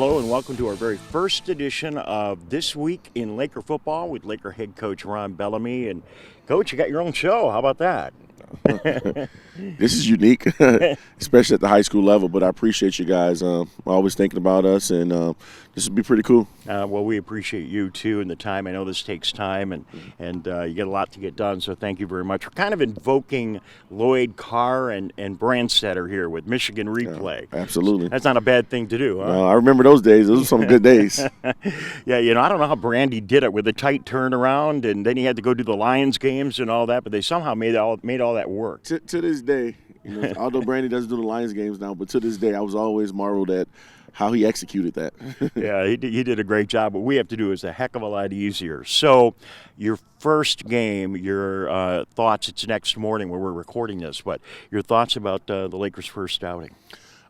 Hello and welcome to our very first edition of This Week in Laker Football with Laker head coach Ron Bellamy. And Coach, you got your own show. How about that? This is unique, especially at the high school level, but I appreciate you guys always thinking about us, and this would be pretty cool. Well, we appreciate you, too, and the time. I know this takes time, and you get a lot to get done, so thank you very much. We're kind of invoking Lloyd Carr and Brandstetter here with Michigan Replay. Absolutely. That's not a bad thing to do, huh? I remember those days. Those were some good days. Yeah, I don't know how Brandy did it with a tight turnaround, and then he had to go do the Lions games and all that, but they somehow made all that work. To this day, although Brandy doesn't do the Lions games now, but to this day, I was always marveled at how he executed that. Yeah, he did a great job. What we have to do is a heck of a lot easier. So your first game, your thoughts, it's next morning where we're recording this, but your thoughts about the Lakers' first outing?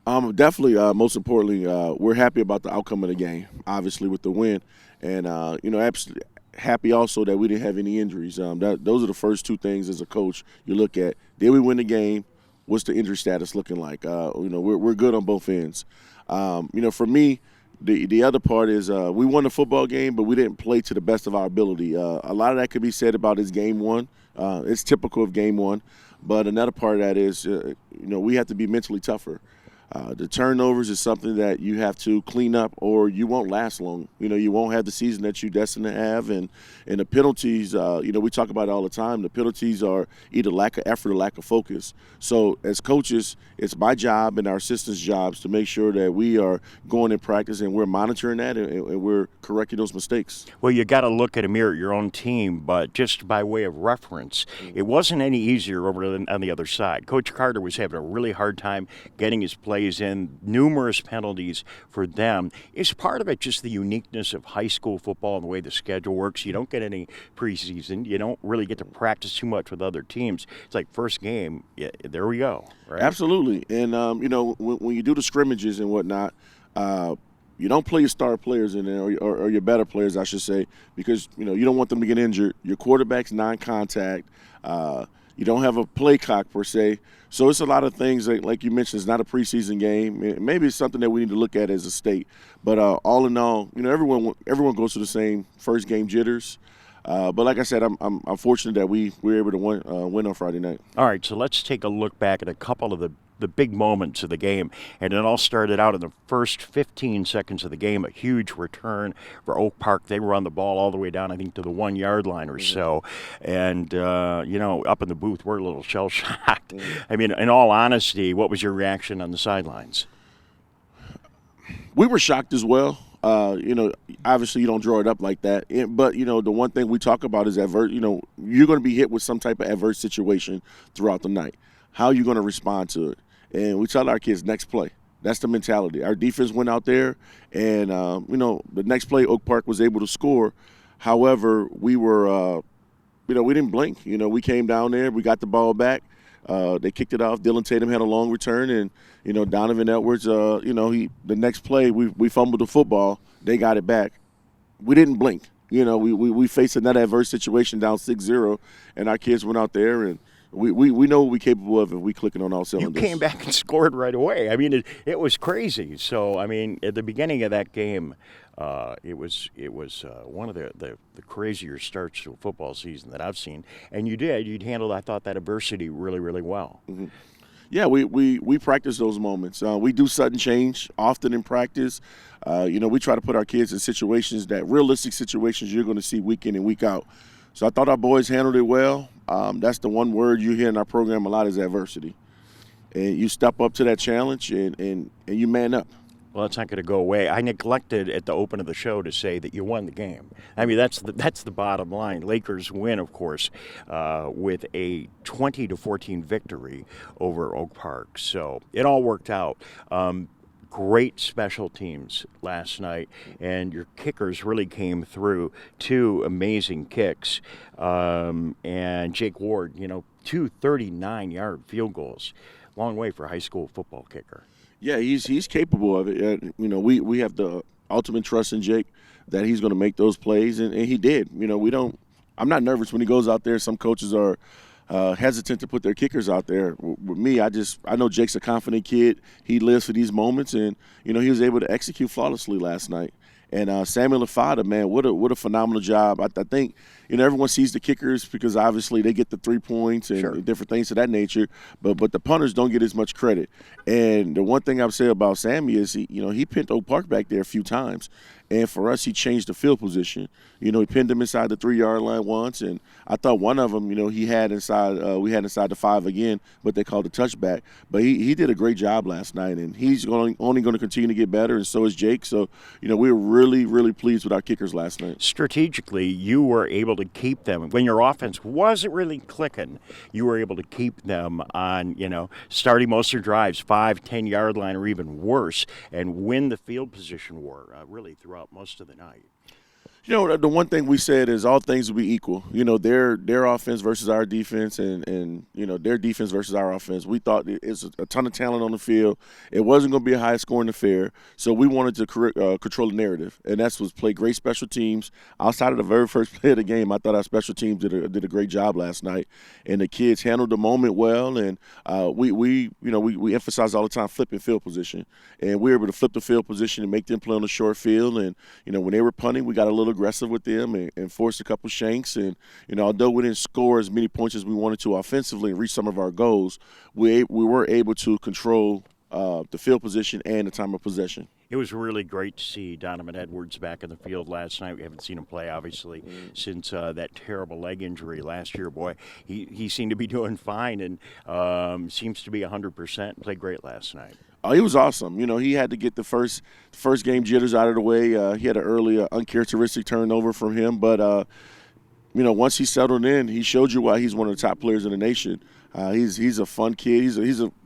Definitely, most importantly, we're happy about the outcome of the game, obviously, with the win. And, absolutely happy also that we didn't have any injuries. Those are the first two things as a coach you look at. Did we win the game? What's the injury status looking like? We're good on both ends. For me, the other part is we won the football game, but we didn't play to the best of our ability. A lot of that could be said about his game one. It's typical of game one. But another part of that is, we have to be mentally tougher. The turnovers is something that you have to clean up or you won't last long. You won't have the season that you're destined to have. And the penalties, we talk about it all the time. The penalties are either lack of effort or lack of focus. So as coaches, it's my job and our assistants' jobs to make sure that we are going in practice and we're monitoring that and we're correcting those mistakes. Well, you got to look at a mirror at your own team, but just by way of reference, it wasn't any easier over on the other side. Coach Carter was having a really hard time getting his plays in, numerous penalties for them. Is part of it just the uniqueness of high school football and the way the schedule works? You don't get any preseason. You don't really get to practice too much with other teams. It's like first game, yeah, there we go. Right? Absolutely. And, when you do the scrimmages and whatnot, you don't play your star players in there or your better players, I should say, because, you don't want them to get injured. Your quarterback's non-contact. You don't have a play clock per se. So it's a lot of things like you mentioned. It's not a preseason game. Maybe it's something that we need to look at as a state. But all in all, everyone goes through the same first game jitters. But like I said, I'm fortunate that we were able to win on Friday night. All right, so let's take a look back at a couple of the big moments of the game. And it all started out in the first 15 seconds of the game, a huge return for Oak Park. They run the ball all the way down, I think, to the 1 yard line or so. And, up in the booth, we're a little shell-shocked. I mean, in all honesty, what was your reaction on the sidelines? We were shocked as well. Obviously you don't draw it up like that. But, the one thing we talk about is adverse. You're going to be hit with some type of adverse situation throughout the night. How are you going to respond to it? And we tell our kids, next play. That's the mentality. Our defense went out there, and, the next play, Oak Park was able to score. However, we were, we didn't blink. We came down there. We got the ball back. They kicked it off. Dylan Tatum had a long return, and, Donovan Edwards, the next play, we fumbled the football. They got it back. We didn't blink. We faced another adverse situation down 6-0, and our kids went out there and we know what we're capable of if we clicking on all cylinders. You came back and scored right away. I mean, it was crazy. So, I mean, at the beginning of that game, it was one of the crazier starts to a football season that I've seen. And you'd handled, I thought, that adversity really, really well. Mm-hmm. Yeah, we practice those moments. We do sudden change often in practice. We try to put our kids in situations realistic situations you're going to see week in and week out. So I thought our boys handled it well. That's the one word you hear in our program a lot is adversity. And you step up to that challenge and you man up. Well, that's not going to go away. I neglected at the open of the show to say that you won the game. I mean, that's the bottom line. Lakers win, of course, with a 20-14 victory over Oak Park. So it all worked out. Great special teams last night, and your kickers really came through. 2 amazing kicks. And Jake Ward, 2 39-yard field goals. Long way for a high school football kicker. Yeah, he's capable of it. We have the ultimate trust in Jake that he's going to make those plays, and he did. I'm not nervous when he goes out there. Some coaches are hesitant to put their kickers out there. With me, I know Jake's a confident kid. He lives for these moments, and he was able to execute flawlessly last night. And Samuel Lafada, man, what a phenomenal job. I think everyone sees the kickers because obviously they get the 3 points and different things of that nature, but the punters don't get as much credit. And the one thing I would say about Sammy is he pinned Oak Park back there a few times. And for us, he changed the field position. He pinned him inside the 3-yard line once, and I thought one of them, we had inside the 5 again, but they called a touchback. But he did a great job last night, and he's only going to continue to get better, and so is Jake. So, we were really, really pleased with our kickers last night. Strategically, you were able to keep them. When your offense wasn't really clicking, you were able to keep them on, starting most of their drives, 5, 10-yard line or even worse, and win the field position war really throughout most of the night. The one thing we said is all things will be equal. Their offense versus our defense and their defense versus our offense. We thought it's a ton of talent on the field. It wasn't going to be a high-scoring affair, so we wanted to control the narrative, and that's was play great special teams. Outside of the very first play of the game, I thought our special teams did a great job last night, and the kids handled the moment well. And we emphasize all the time flipping field position, and we were able to flip the field position and make them play on the short field. And when they were punting, we got a little aggressive with them and forced a couple shanks. And although we didn't score as many points as we wanted to offensively and reach some of our goals, we were able to control the field position and the time of possession. It was really great to see Donovan Edwards back in the field last night. We haven't seen him play, obviously, since that terrible leg injury last year. Boy, he seemed to be doing fine and seems to be 100%. Played great last night. Oh, he was awesome. He had to get the first game jitters out of the way. He had an early uncharacteristic turnover from him. But, once he settled in, he showed you why he's one of the top players in the nation. He's a fun kid.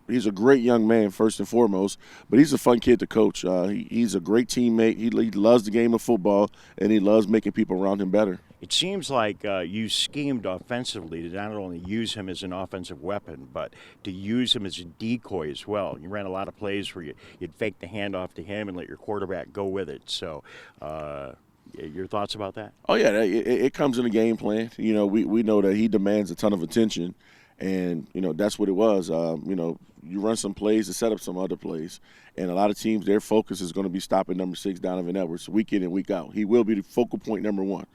He's a great young man, first and foremost, but he's a fun kid to coach. He's a great teammate. He loves the game of football, and he loves making people around him better. It seems like you schemed offensively to not only use him as an offensive weapon, but to use him as a decoy as well. You ran a lot of plays where you'd fake the handoff to him and let your quarterback go with it. So your thoughts about that? Oh, yeah, it comes in the game plan. We know that he demands a ton of attention, and, that's what it was. You run some plays to set up some other plays. And a lot of teams, their focus is going to be stopping number 6, Donovan Edwards, week in and week out. He will be the focal point number 1.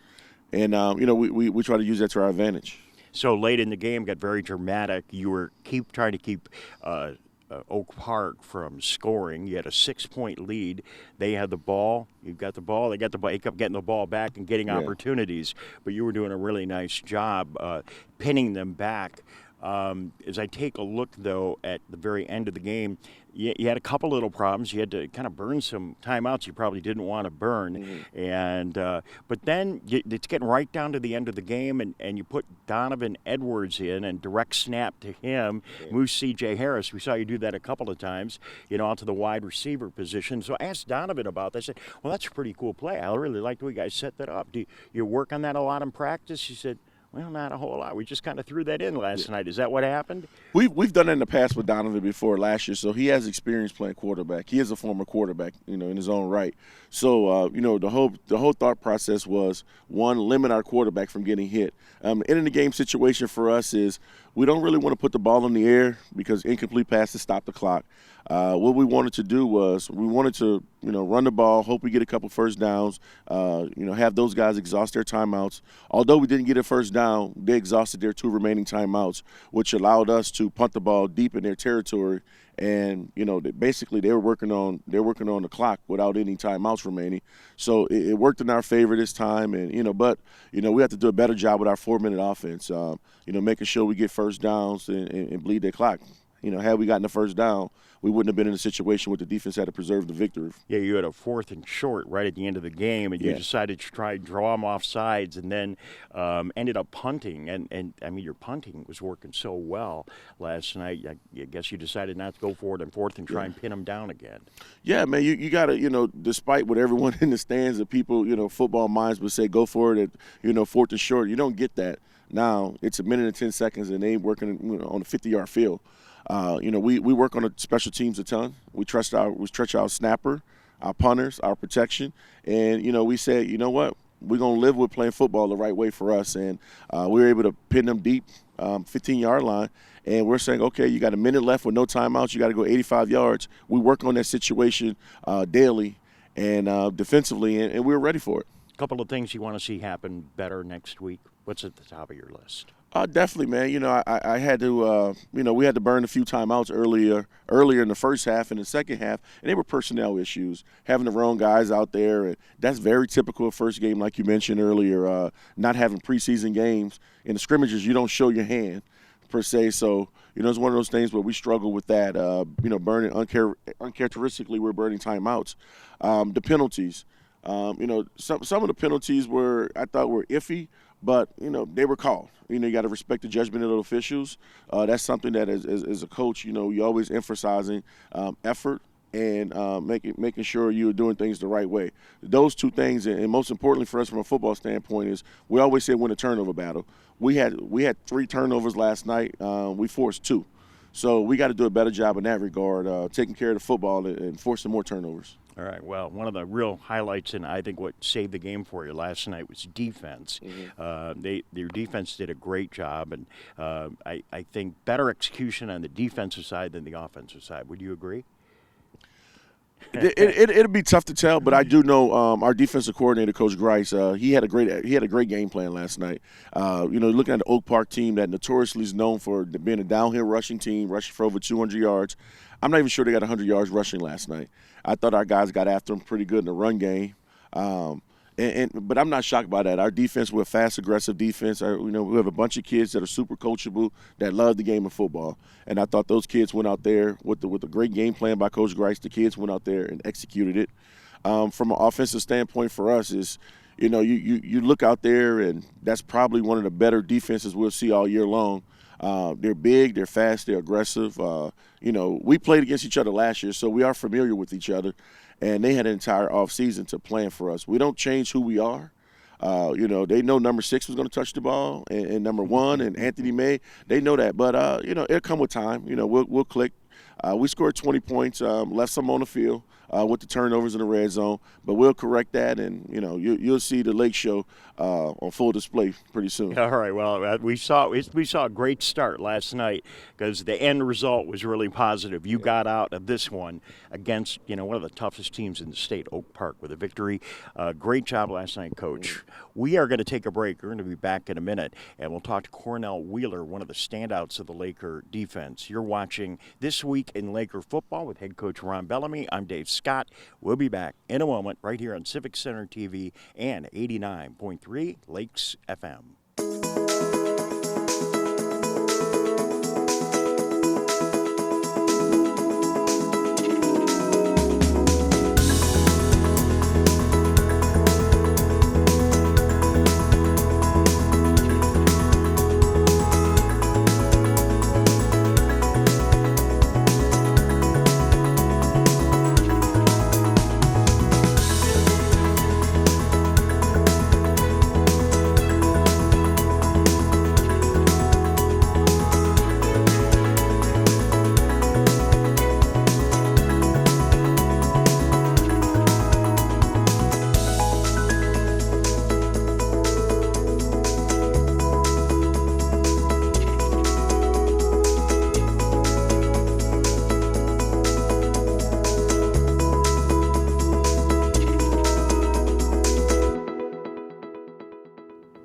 And, we try to use that to our advantage. So late in the game, got very dramatic. You were trying to keep Oak Park from scoring. You had a 6-point lead. They had the ball. You've got the ball. They got the ball. You kept getting the ball back and getting opportunities. But you were doing a really nice job pinning them back. As I take a look, though, at the very end of the game, you had a couple little problems. You had to kind of burn some timeouts you probably didn't want to burn. And but then it's getting right down to the end of the game, and you put Donovan Edwards in and direct snap to him, move C.J. Harris. We saw you do that a couple of times, out to the wide receiver position. So I asked Donovan about that. I said, well, that's a pretty cool play. I really like the way you guys set that up. Do you work on that a lot in practice? He said, well, not a whole lot. We just kind of threw that in last night. Is that what happened? We've done it in the past with Donovan before last year, so he has experience playing quarterback. He is a former quarterback, in his own right. So, the whole thought process was, one, limit our quarterback from getting hit. In the game situation for us is we don't really want to put the ball in the air because incomplete passes stop the clock. What we wanted to do was we wanted to, run the ball, hope we get a couple first downs, have those guys exhaust their timeouts. Although we didn't get a first down, they exhausted their 2 remaining timeouts, which allowed us to punt the ball deep in their territory. And basically they were working on the clock without any timeouts remaining. So it worked in our favor this time. And but we have to do a better job with our 4-minute offense. Making sure we get first downs and bleed their clock. Had we gotten the first down, we wouldn't have been in a situation where the defense had to preserve the victory. Yeah, you had a 4th and short right at the end of the game, and you decided to try and draw them off sides, and then ended up punting. And I mean, your punting was working so well last night. I guess you decided not to go for it on 4th and try and pin them down again. Yeah, man, you got to, despite what everyone in the stands, the people, football minds would say, go for it at, 4th and short. You don't get that. Now it's a minute and 10 seconds, and they working on a 50-yard field. We work on the special teams a ton. We trust our snapper, our punters, our protection, and we said, you know what, we're going to live with playing football the right way for us. And we were able to pin them deep, 15-yard line. And we're saying, okay, you got a minute left with no timeouts. You got to go 85 yards. We work on that situation daily and defensively, and we were ready for it. A couple of things you want to see happen better next week. What's at the top of your list? Definitely, man. You know, I had to, we had to burn a few timeouts earlier in the first half and the second half, and they were personnel issues, having the wrong guys out there. And that's very typical of first game, like you mentioned earlier, not having preseason games. In the scrimmages, you don't show your hand, per se. So, you know, it's one of those things where we struggle with that. Burning uncharacteristically, we're burning timeouts. The penalties. Some of the penalties I thought were iffy, but, they were called. You got to respect the judgment of the officials. That's something that as a coach, you're always emphasizing effort and making sure you're doing things the right way. Those two things, and most importantly for us from a football standpoint, is we always say win a turnover battle. We had 3 turnovers last night. We forced 2. So we got to do a better job in that regard, taking care of the football and forcing more turnovers. All right. Well, one of the real highlights, and I think what saved the game for you last night, was defense. Mm-hmm. Their defense did a great job, and I think better execution on the defensive side than the offensive side. Would you agree? It'll be tough to tell, but I do know our defensive coordinator, Coach Grice. He had a great game plan last night. Looking at the Oak Park team that notoriously is known for being a downhill rushing team, rushing for over 200 yards. I'm not even sure they got 100 yards rushing last night. I thought our guys got after them pretty good in the run game. But I'm not shocked by that. Our defense, we're a fast, aggressive defense. We have a bunch of kids that are super coachable, that love the game of football. And I thought those kids went out there with a great game plan by Coach Grice. The kids went out there and executed it. From an offensive standpoint for us is, you look out there, and that's probably one of the better defenses we'll see all year long. They're big, they're fast, they're aggressive. We played against each other last year, so we are familiar with each other. And they had an entire offseason to plan for us. We don't change who we are. They know number 6 was going to touch the ball, and number 1 and Anthony May. They know that. But, it'll come with time. We'll click. We scored 20 points, left some on the field with the turnovers in the red zone. But we'll correct that, and, you'll see the Lake Show on full display pretty soon. All right. Well, we saw a great start last night because the end result was really positive. You got out of this one against, one of the toughest teams in the state, Oak Park, with a victory. Great job last night, Coach. We are going to take a break. We're going to be back in a minute, and we'll talk to Cornell Wheeler, one of the standouts of the Laker defense. You're watching This Week in Laker Football with head coach Ron Bellamy. I'm Dave Scott. We'll be back in a moment right here on Civic Center TV and 89.3 Lakes FM.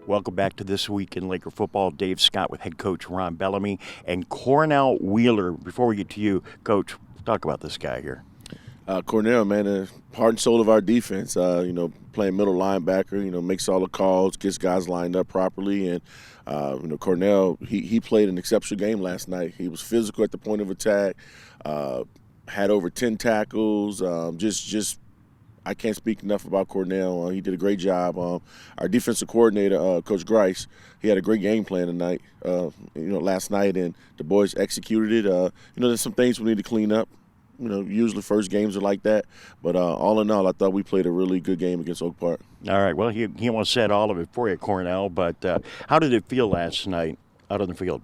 Welcome back to This Week in Laker Football. Dave Scott with head coach Ron Bellamy and Cornell Wheeler. Before we get to you, Coach, talk about this guy here. Cornell, man, the heart and soul of our defense, playing middle linebacker, makes all the calls, gets guys lined up properly. And, Cornell, he played an exceptional game last night. He was physical at the point of attack, had over 10 tackles, I can't speak enough about Cornell. He did a great job. Our defensive coordinator, Coach Grice, he had a great game plan tonight, last night, and the boys executed it. There's some things we need to clean up. Usually first games are like that. But all in all, I thought we played a really good game against Oak Park. All right. Well, he almost said all of it for you, Cornell. But how did it feel last night out on the field?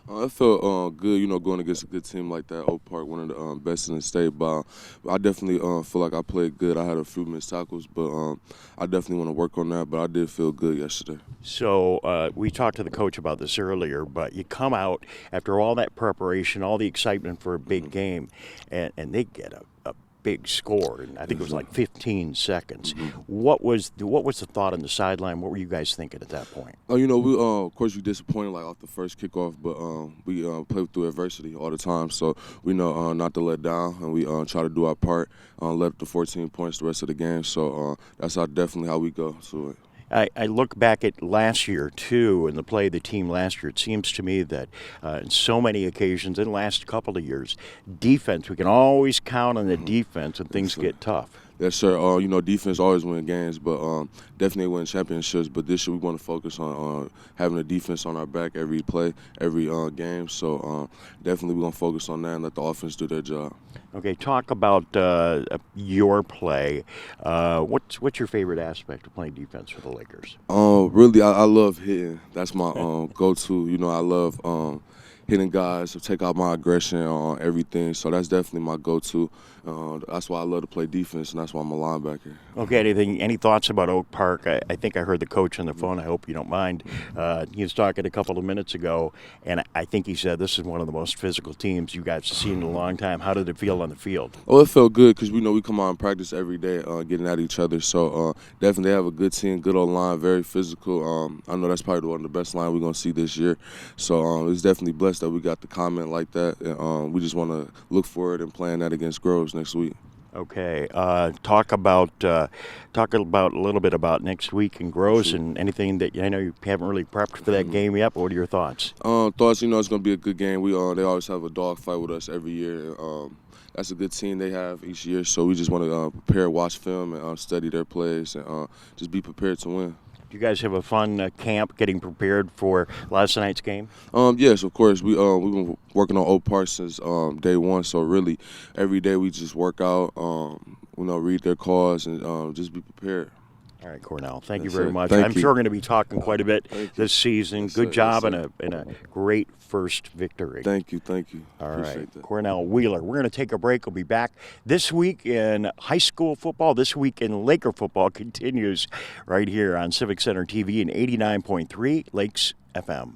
It felt good, going against a good team like that. Oak Park, one of the best in the state. But I definitely feel like I played good. I had a few missed tackles, but I definitely want to work on that. But I did feel good yesterday. So we talked to the coach about this earlier, but you come out after all that preparation, all the excitement for a big game, and they get a big score, and I think it was like 15 seconds. What was the thought on the sideline? What were you guys thinking at that point? We of course we disappointed like off the first kickoff, but we play through adversity all the time, so we know not to let down, and we try to do our part. Led up to 14 points the rest of the game, so that's definitely how we go to it. I look back at last year, too, and the play of the team last year. It seems to me that in so many occasions in the last couple of years, defense, we can always count on the defense when things get tough. Yes, sir. Defense always win games, but definitely win championships. But this year we want to focus on having a defense on our back every play, every game. So definitely we're going to focus on that and let the offense do their job. Okay, talk about your play. What's your favorite aspect of playing defense for the Lakers? Really, I love hitting. That's my go-to. I love hitting guys, to take out my aggression on everything. So that's definitely my go-to. That's why I love to play defense, and that's why I'm a linebacker. Okay, any thoughts about Oak Park? I think I heard the coach on the phone. I hope you don't mind. He was talking a couple of minutes ago, and I think he said this is one of the most physical teams you guys have seen in a long time. How did it feel on the field? Oh, it felt good because we come out and practice every day, getting at each other. So definitely have a good team, good old line, very physical. I know that's probably one of the best lines we're going to see this year. So it's definitely blessed that we got the comment like that. And, we just want to look forward and playing that against Groves next week. Okay, talk about a little bit about next week in Groves and anything that I know you haven't really prepped for that game yet. But what are your thoughts? Thoughts, it's going to be a good game. They always have a dog fight with us every year. That's a good team they have each year. So we just want to prepare, watch film, and study their plays, and just be prepared to win. Do you guys have a fun camp getting prepared for last night's game? Yes, of course. We've been working on Oak Park since day one. So really, every day we just work out, read their calls, and just be prepared. All right, Cornell, thank you Yes, very sir. much. Thank I'm you. sure we're going to be talking quite a bit this season. Yes, Good sir. job Yes, and a great first victory. Thank you. All Appreciate right, that. Cornell Wheeler. We're going to take a break. We'll be back this week in high school football. This week in Laker football continues right here on Civic Center TV and 89.3 Lakes FM.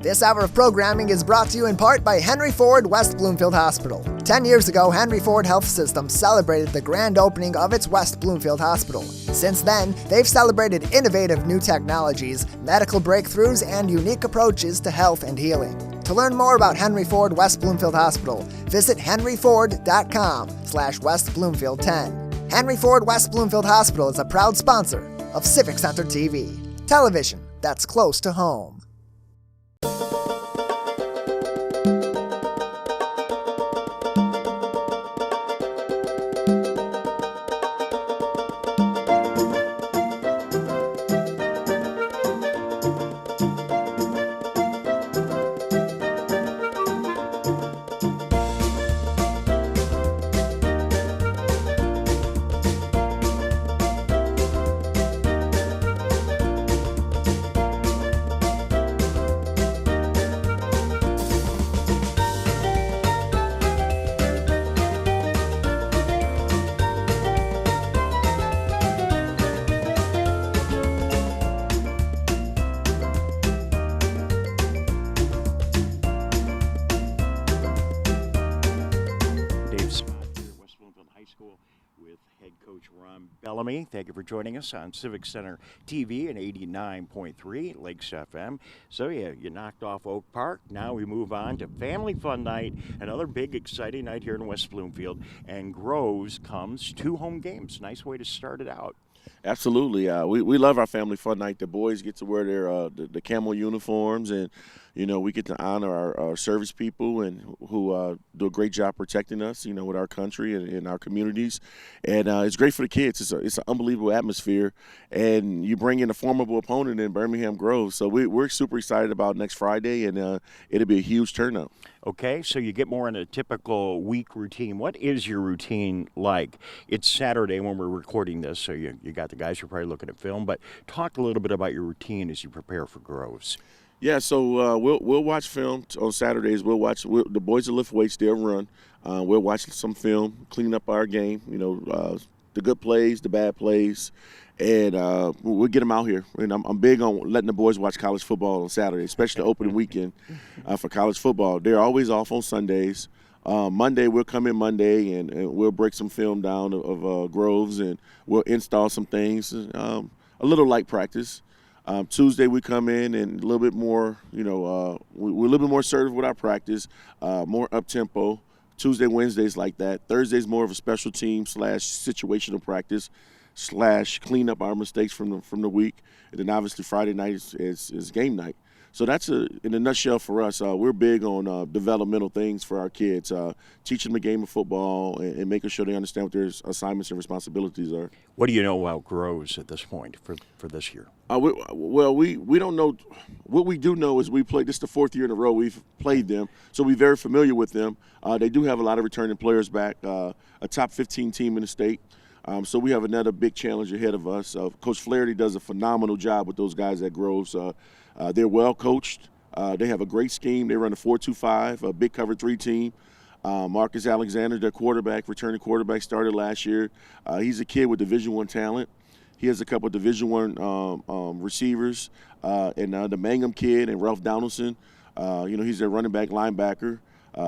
This hour of programming is brought to you in part by Henry Ford West Bloomfield Hospital. 10 years ago, Henry Ford Health System celebrated the grand opening of its West Bloomfield Hospital. Since then, they've celebrated innovative new technologies, medical breakthroughs, and unique approaches to health and healing. To learn more about Henry Ford West Bloomfield Hospital, visit henryford.com/West Bloomfield 10. Henry Ford West Bloomfield Hospital is a proud sponsor of Civic Center TV, television that's close to home. Bellamy. Thank you for joining us on Civic Center TV and 89.3 Lakes FM. So you knocked off Oak Park. Now we move on to Family Fun Night, another big exciting night here in West Bloomfield. And Groves comes 2 home games. Nice way to start it out. Absolutely. We love our Family Fun Night. The boys get to wear their the camel uniforms, and we get to honor our service people and who do a great job protecting us, with our country and our communities. And it's great for the kids. It's an unbelievable atmosphere, and you bring in a formidable opponent in Birmingham Grove. So we're super excited about next Friday, and it'll be a huge turnout. Okay, so you get more in a typical week routine. What is your routine like? It's Saturday when we're recording this, so you got the guys who are probably looking at film, but talk a little bit about your routine as you prepare for Groves. Yeah, so we'll watch film on Saturdays. The boys will lift weights, they'll run. We'll watch some film, clean up our game. The good plays, the bad plays, and we'll get them out here. And I'm big on letting the boys watch college football on Saturday, especially the opening weekend for college football. They're always off on Sundays. Monday, we'll come in Monday and we'll break some film down of Groves, and we'll install some things, a little light practice. Tuesday, we come in and a little bit more, we're a little bit more assertive with our practice, more up-tempo. Tuesday, Wednesdays like that. Thursday's more of a special team / situational practice / clean up our mistakes from the week. And then obviously Friday night is game night. So that's in a nutshell for us. We're big on developmental things for our kids, teaching them the game of football and making sure they understand what their assignments and responsibilities are. What do you know about Groves at this point for this year? We don't know. What we do know is we played. This is the 4th year in a row we've played them, so we're very familiar with them. They do have a lot of returning players back, a top 15 team in the state. So we have another big challenge ahead of us. Coach Flaherty does a phenomenal job with those guys at Groves. They're well coached. They have a great scheme. They run a 4-2-5, a big cover 3 team. Marcus Alexander, their quarterback, returning quarterback, started last year. He's a kid with Division I talent. He has a couple of Division I receivers, and the Mangum kid and Ralph Donaldson. He's their running back linebacker.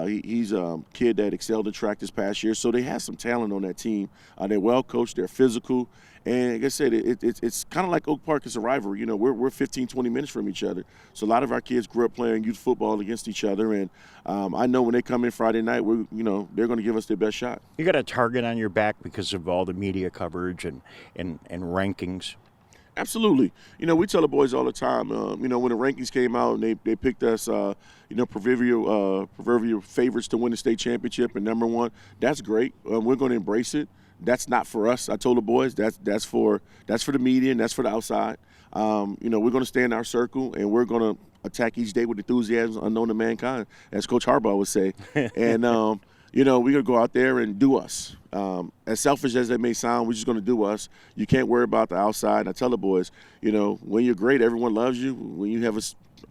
He's a kid that excelled in track this past year, so they have some talent on that team. They're well coached, they're physical, and like I said, it's kind of like Oak Park. It's a rivalry. We're 15, 20 minutes from each other, so a lot of our kids grew up playing youth football against each other, and I know when they come in Friday night, they're going to give us their best shot. You got a target on your back because of all the media coverage and rankings. Absolutely. We tell the boys all the time, when the rankings came out and they picked us, proverbial favorites to win the state championship and number one, that's great. We're going to embrace it. That's not for us. I told the boys that's for the media and that's for the outside. We're going to stay in our circle and we're going to attack each day with enthusiasm unknown to mankind, as Coach Harbaugh would say. And, we're going to go out there and do us. As selfish as that may sound, we're just going to do us. You can't worry about the outside. And I tell the boys, when you're great, everyone loves you. When you have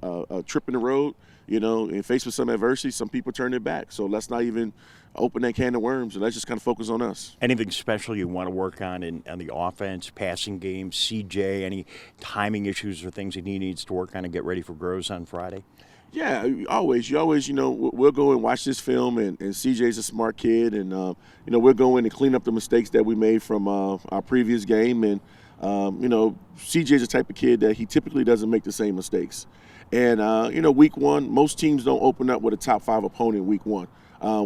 a trip in the road, and faced with some adversity, some people turn their back. So let's not even open that can of worms, and let's just kind of focus on us. Anything special you want to work on the offense, passing game, CJ, any timing issues or things that he needs to work on to get ready for Groves on Friday? Yeah, you always, we'll go and watch this film, and CJ's a smart kid, and, we'll go in and clean up the mistakes that we made from our previous game, and, CJ's the type of kid that he typically doesn't make the same mistakes. And, week one, most teams don't open up with a top 5 opponent week one.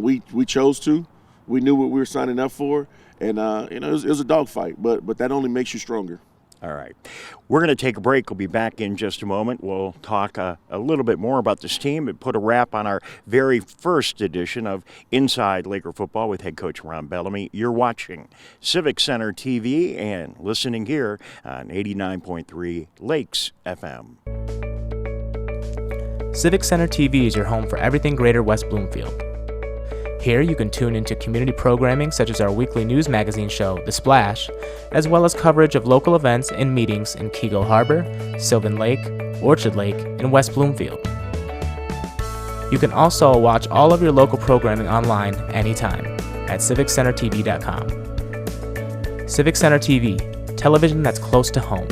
We chose to. We knew what we were signing up for, and, it was a dogfight, but that only makes you stronger. All right. We're going to take a break. We'll be back in just a moment. We'll talk a little bit more about this team and put a wrap on our very first edition of Inside Laker Football with head coach Ron Bellamy. You're watching Civic Center TV and listening here on 89.3 Lakes FM. Civic Center TV is your home for everything Greater West Bloomfield. Here you can tune into community programming such as our weekly news magazine show, The Splash, as well as coverage of local events and meetings in Keego Harbor, Sylvan Lake, Orchard Lake, and West Bloomfield. You can also watch all of your local programming online anytime at civiccentertv.com. Civic Center TV, television that's close to home.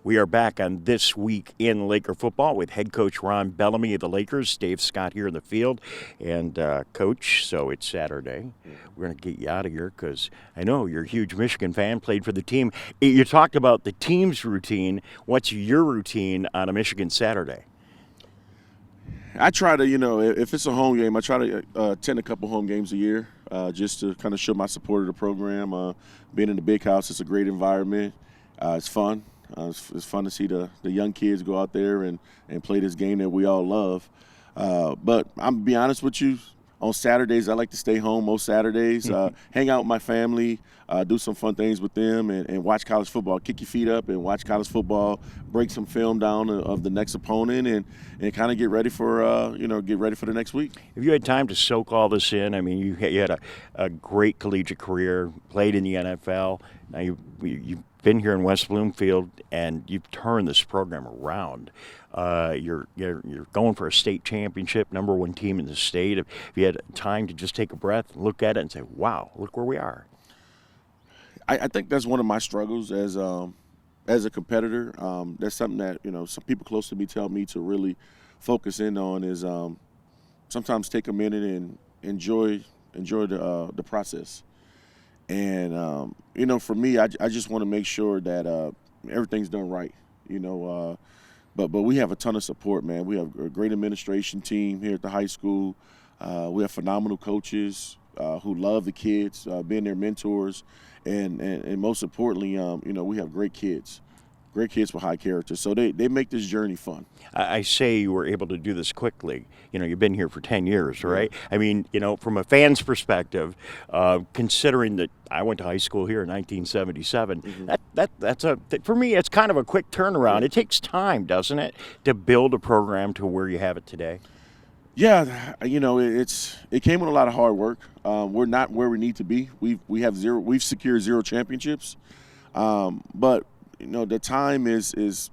We are back on This Week in Laker Football with head coach Ron Bellamy of the Lakers. Dave Scott here in the field. And, Coach, so it's Saturday. We're going to get you out of here because I know you're a huge Michigan fan, played for the team. You talked about the team's routine. What's your routine on a Michigan Saturday? I try to, if it's a home game, I try to attend a couple home games a year just to kind of show my support of the program. Being in the big house, it's a great environment. It's fun. It's fun to see the young kids go out there and play this game that we all love. But I'm going to be honest with you, on Saturdays I like to stay home most Saturdays, hang out with my family, do some fun things with them, and watch college football. Kick your feet up and watch college football, break some film down of the next opponent, and kind of get ready for the next week. Have you had time to soak all this in? I mean, you had a great collegiate career, played in the NFL. Now you been here in West Bloomfield, and you've turned this program around. You're going for a state championship, number one team in the state. If you had time to just take a breath, look at it, and say, "Wow, look where we are." I think that's one of my struggles as a competitor. That's something that some people close to me tell me to really focus in on is sometimes take a minute and enjoy the process. And for me, I just want to make sure that everything's done right. But we have a ton of support, man. We have a great administration team here at the high school. We have phenomenal coaches who love the kids, being their mentors, and most importantly, we have great kids with high character. So they make this journey fun. I say you were able to do this quickly. You've been here for 10 years, right? I mean, from a fan's perspective, considering that I went to high school here in 1977, that's for me, it's kind of a quick turnaround. It takes time, doesn't it, to build a program to where you have it today? Yeah, it came with a lot of hard work. We're not where we need to be. We've secured 0 championships, but the time is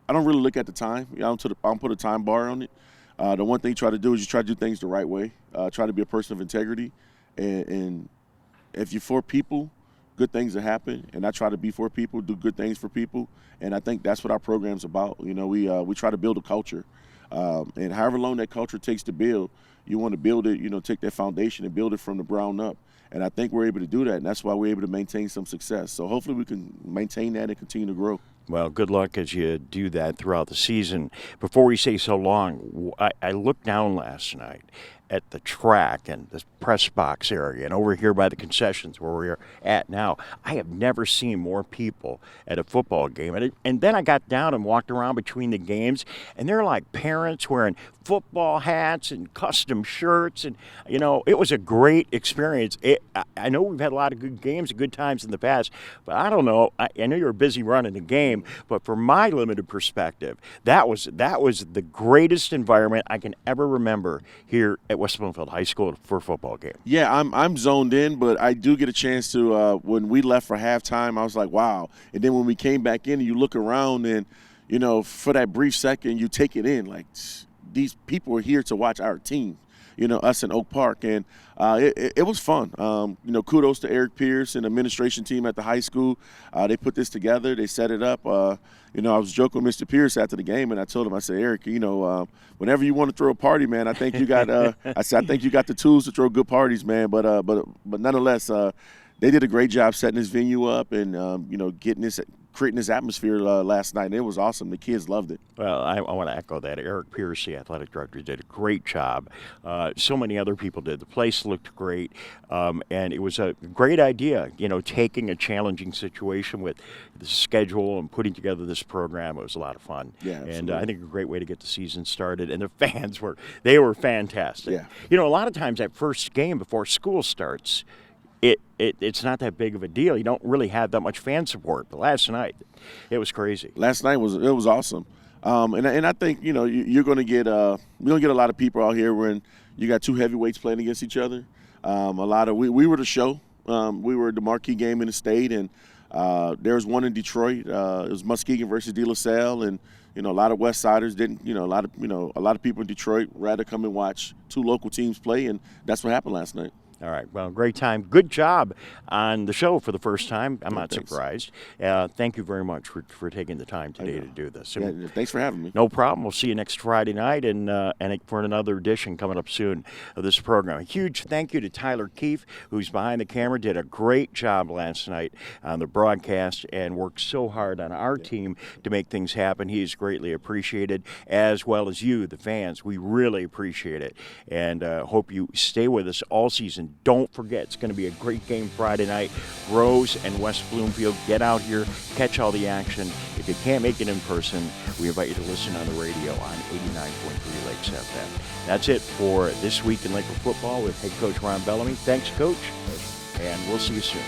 I don't really look at the time. I don't put a time bar on it. The one thing you try to do is you try to do things the right way. Try to be a person of integrity, and if you're for people, good things will happen. And I try to be for people, do good things for people, and I think that's what our program's about. We try to build a culture, and however long that culture takes to build, you want to build it. Take that foundation and build it from the ground up. And I think we're able to do that, and that's why we're able to maintain some success. So hopefully we can maintain that and continue to grow. Well, good luck as you do that throughout the season. Before we say so long, I looked down last night at the track and the press box area and over here by the concessions where we're at now. I have never seen more people at a football game. And then I got down and walked around between the games, and they're like parents wearing football hats and custom shirts. And, it was a great experience. I know we've had a lot of good games and good times in the past, but I don't know. I know you were busy running the game, but from my limited perspective, that was the greatest environment I can ever remember here at West Bloomfield High School for a football game. Yeah, I'm zoned in, but I do get a chance to, when we left for halftime, I was like, wow. And then when we came back in, and you look around and, for that brief second, you take it in. Like, these people are here to watch our team, us in Oak Park. And it was fun. Kudos to Eric Pierce and the administration team at the high school. They put this together. They set it up. I was joking with Mr. Pierce after the game, and I told him, I said, Eric, whenever you want to throw a party, man, I think you got I think you got the tools to throw good parties, man. But nonetheless, they did a great job setting this venue up and creating this atmosphere last night. And it was awesome. The kids loved it. Well, I want to echo that. Eric Pierce, the athletic director, did a great job. So many other people did. The place looked great, and it was a great idea, taking a challenging situation with the schedule and putting together this program. It was a lot of fun. Yeah, absolutely. And I think a great way to get the season started. And the fans were fantastic. Yeah. A lot of times that first game before school starts, it's not that big of a deal. You don't really have that much fan support. But last night, it was crazy. Last night was awesome, and I think you're going to get a lot of people out here when you got two heavyweights playing against each other. We were the show. We were the marquee game in the state, and there was one in Detroit. It was Muskegon versus De La Salle, and a lot of West Siders didn't. A lot of people in Detroit rather come and watch two local teams play, and that's what happened last night. All right. Well, great time. Good job on the show for the first time. I'm not surprised. Thank you very much for taking the time today to do this. Yeah, thanks for having me. No problem. We'll see you next Friday night and for another edition coming up soon of this program. A huge thank you to Tyler Keefe, who's behind the camera, did a great job last night on the broadcast and worked so hard on our team to make things happen. He is greatly appreciated, as well as you, the fans. We really appreciate it, and hope you stay with us all season. Don't forget, it's going to be a great game Friday night. Rose and West Bloomfield, get out here, catch all the action. If you can't make it in person, we invite you to listen on the radio on 89.3 Lakes FM. That's it for This Week in Laker Football with head coach Ron Bellamy. Thanks, Coach, and we'll see you soon.